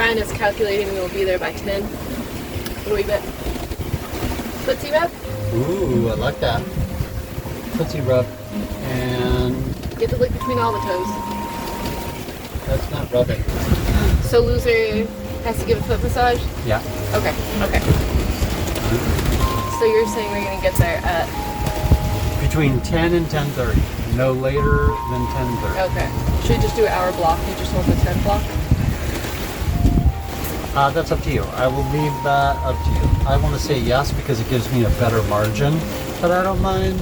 Brian is calculating we'll be there by 10. What do we bet? Footsie rub? Ooh, I like that. Footsie rub. And You have to look between all the toes. that's not rubbing. So loser has to give a foot massage? Yeah. Okay, okay. So you're saying we're gonna get there at... Between 10 and 10:30. No later than 10:30. Okay. Should we just do an hour block? You just want the 10 block? That's up to you. I will leave that up to you. I want to say yes because it gives me a better margin, but I don't mind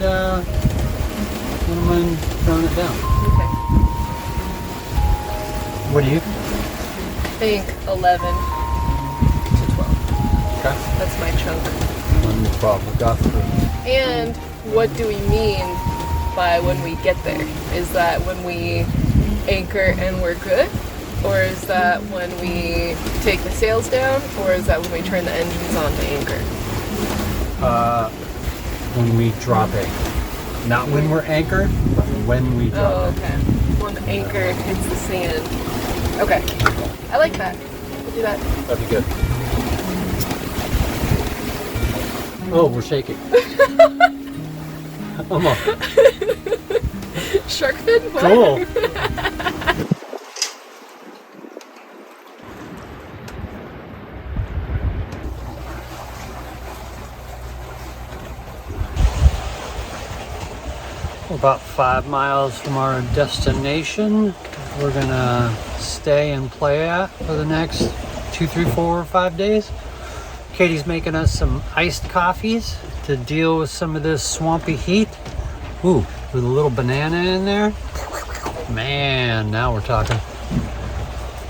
throwing it down. Okay. What do you? I think 11 to 12. Okay. That's my chunk. 11 to 12. We got 3. And what do we mean by when we get there? Is that when we anchor and we're good? Or is that when we take the sails down? Or is that when we turn the engines on to anchor? When we drop anchor. Not when we're anchored, but when we drop Oh, anchor. okay. When the anchor hits the sand. Okay. I like that. We'll do that. That'd be good. Oh, we're shaking. Come on. Shark fin? What? Cool. We're about 5 miles from our destination. We're gonna stay and play at for the next 2, 3, 4, or 5 days. Katie's making us some iced coffees to deal with some of this swampy heat. Ooh, with a little banana in there. Man, now we're talking.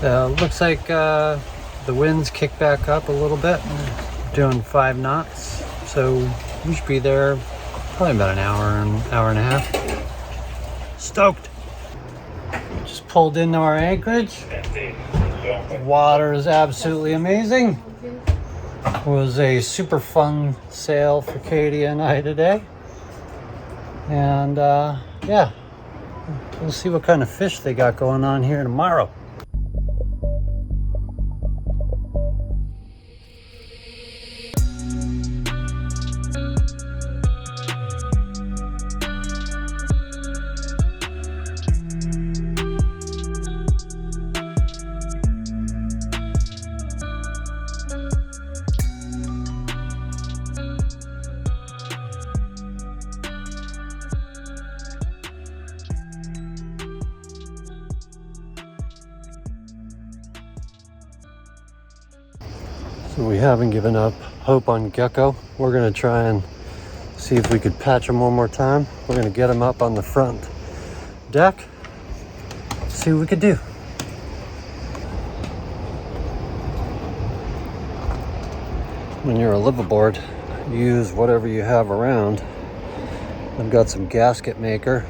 Looks like the winds kick back up a little bit. Doing 5 knots. So we should be there probably about an hour and a half. Stoked. Just pulled into our anchorage. The water is absolutely amazing. It was a super fun sail for Katie and I today. And yeah, we'll see what kind of fish they got going on here tomorrow. So we haven't given up hope on Gecko. We're gonna try and see if we could patch him one more time. We're gonna get him up on the front deck, see what we could do. When you're a liveaboard, use whatever you have around. I've got some gasket maker.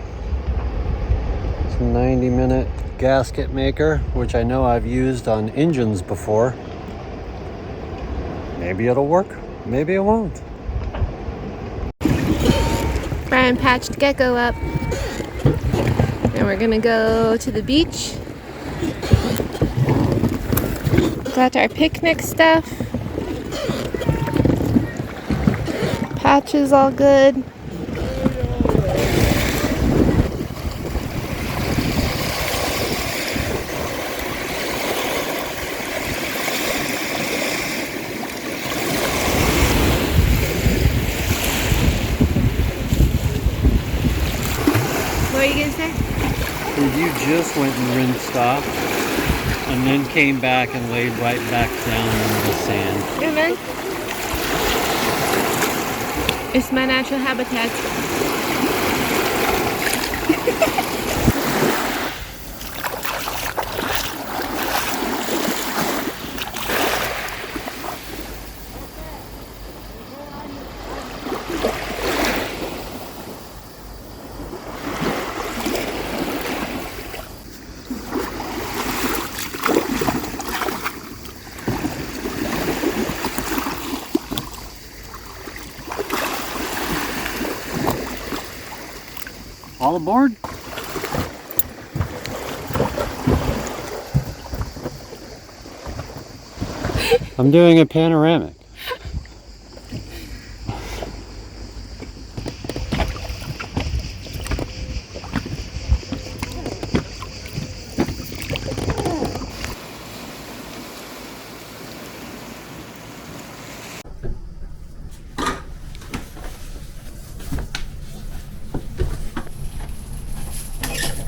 It's a 90-minute gasket maker, which I know I've used on engines before. Maybe it'll work, maybe it won't. Brian patched Gecko up. And we're gonna go to the beach. Got our picnic stuff. Patch is all good. What are you gonna say? You just went and rinsed off and then came back and laid right back down in the sand. Yeah, man. It's my natural habitat. All aboard? I'm doing a panoramic.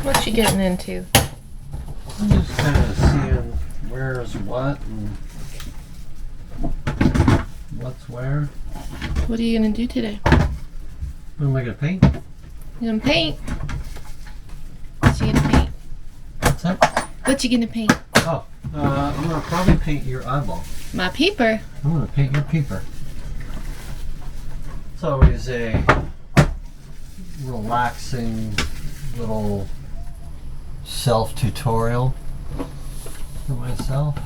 What's she getting into? I'm just kind of seeing where's what and what's where. What are you gonna do today? What am I gonna paint? You gonna paint? What you gonna paint? What's that? What you gonna paint? Oh, I'm gonna probably paint your eyeball. My peeper. I'm gonna paint your peeper. It's always a relaxing little self-tutorial for myself.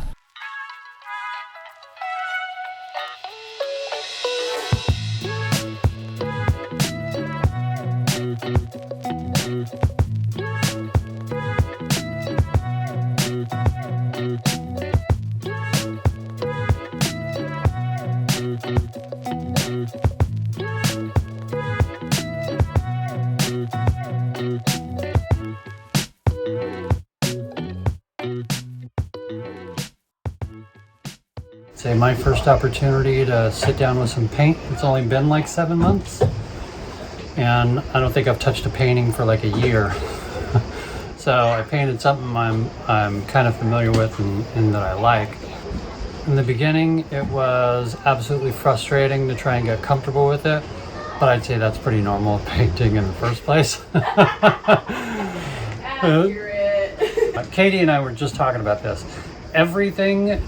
Say my first opportunity to sit down with some paint. It's only been like 7 months, and I don't think I've touched a painting for like a year. So I painted something I'm kind of familiar with and that I like. In the beginning, it was absolutely frustrating to try and get comfortable with it, but I'd say that's pretty normal painting in the first place. Accurate. Katie and I were just talking about this. Everything,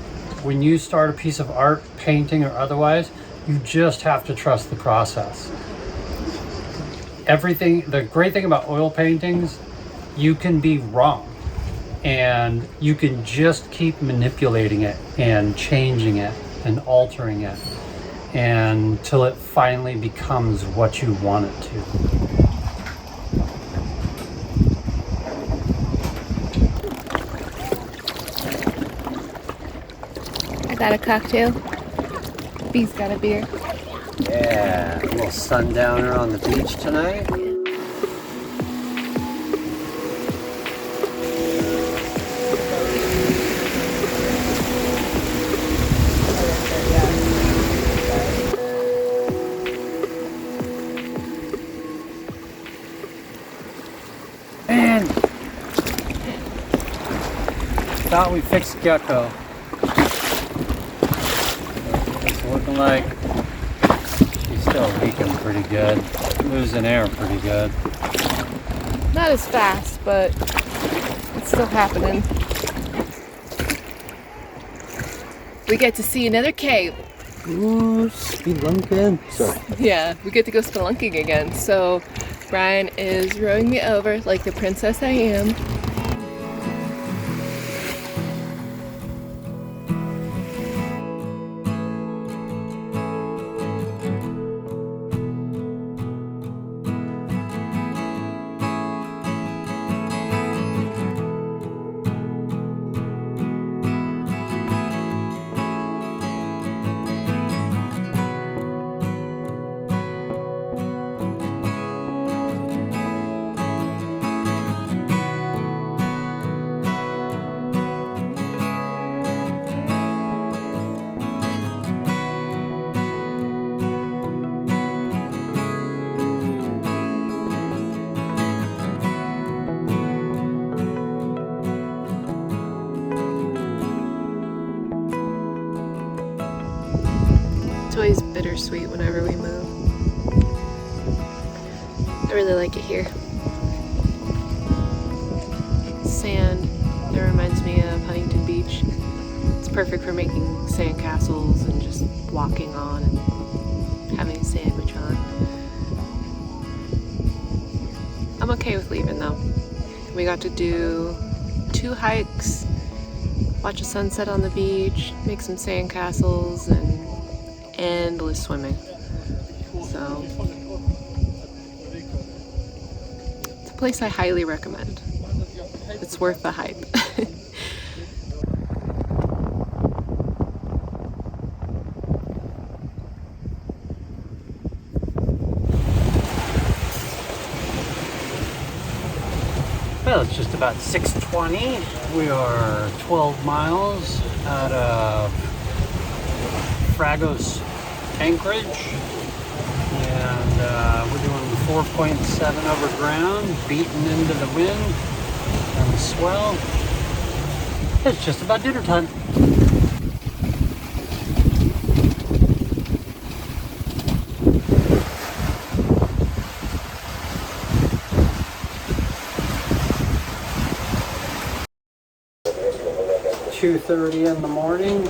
when you start a piece of art, painting or otherwise, you just have to trust the process. Everything, the great thing about oil paintings, you can be wrong and you can just keep manipulating it and changing it and altering it until it finally becomes what you want it to. I got a cocktail. B's got a beer. Yeah, a little sundowner on the beach tonight. Man, thought we fixed Gecko. It's looking like he's still leaking pretty good, losing air pretty good. Not as fast, but it's still happening. We get to see another cave. Ooh, spelunking. Sorry. Yeah, we get to go spelunking again. So Brian is rowing me over like the princess I am. It's always bittersweet whenever we move. I really like it here. Sand, that reminds me of Huntington Beach. It's perfect for making sandcastles and just walking on and having a sandwich on. I'm okay with leaving though. We got to do 2 hikes, watch a sunset on the beach, make some sandcastles, and endless swimming. So it's a place I highly recommend. It's worth the hype. Well, it's just about 6:20. We are 12 miles out of Fragos anchorage. And we're doing 4.7 over ground, beaten into the wind and the swell. It's just about dinner time. $2:30 in the morning,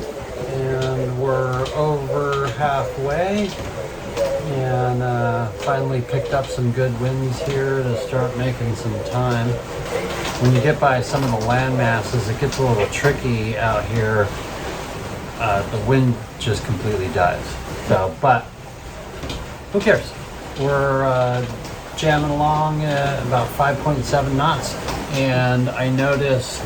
and we're over halfway, and finally picked up some good winds here to start making some time. When you get by some of the land masses, it gets a little tricky out here. The wind just completely dies. So, but who cares? We're jamming along at about 5.7 knots. And I noticed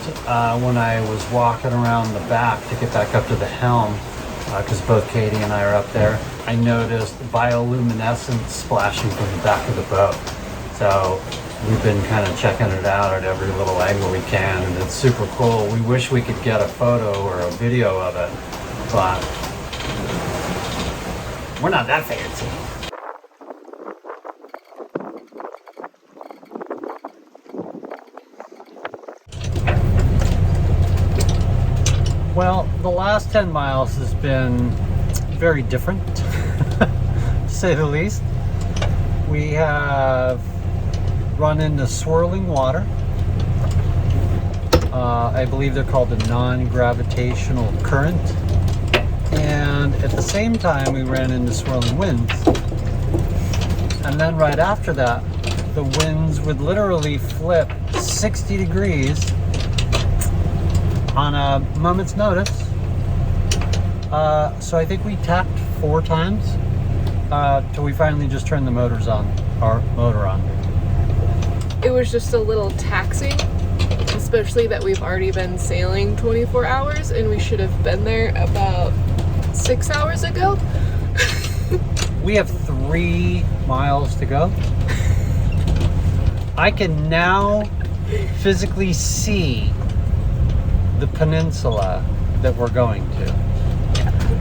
when I was walking around the back to get back up to the helm, because both Katie and I are up there, I noticed bioluminescence splashing from the back of the boat. So we've been kind of checking it out at every little angle we can, and it's super cool. We wish we could get a photo or a video of it, but we're not that fancy. Well, the last 10 miles has been very different, to say the least. We have run into swirling water. I believe they're called a non-gravitational current. And at the same time, we ran into swirling winds. And then right after that, the winds would literally flip 60 degrees on a moment's notice. So I think we tacked 4 times till we finally just turned the motor on. It was just a little taxing, especially that we've already been sailing 24 hours and we should have been there about 6 hours ago. We have 3 miles to go. I can now physically see the peninsula that we're going to.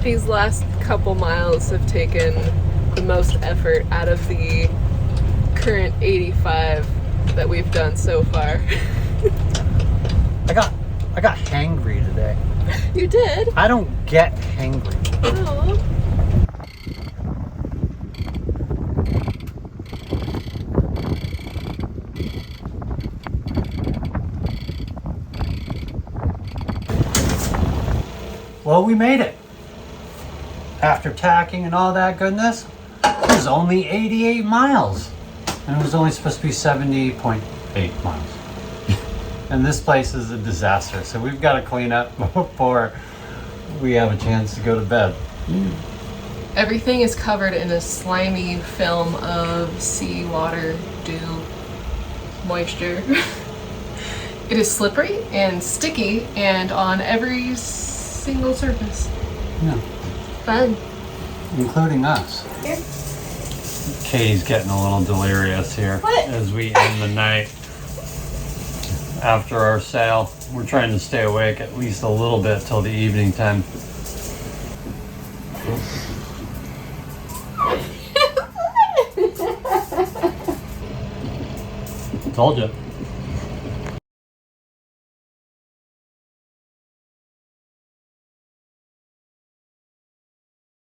These last couple miles have taken the most effort out of the current 85 that we've done so far. I got hangry today. You did? I don't get hangry. Oh. Well, we made it. After tacking and all that goodness, it was only 88 miles. And it was only supposed to be 70.8 miles. And this place is a disaster, so we've got to clean up before we have a chance to go to bed. Everything is covered in a slimy film of seawater, dew, moisture. It is slippery and sticky and on every single surface. Yeah. Fun. Including us. Here. Katie's getting a little delirious here. What? As we end the night after our sail. We're trying to stay awake at least a little bit till the evening time. Told you.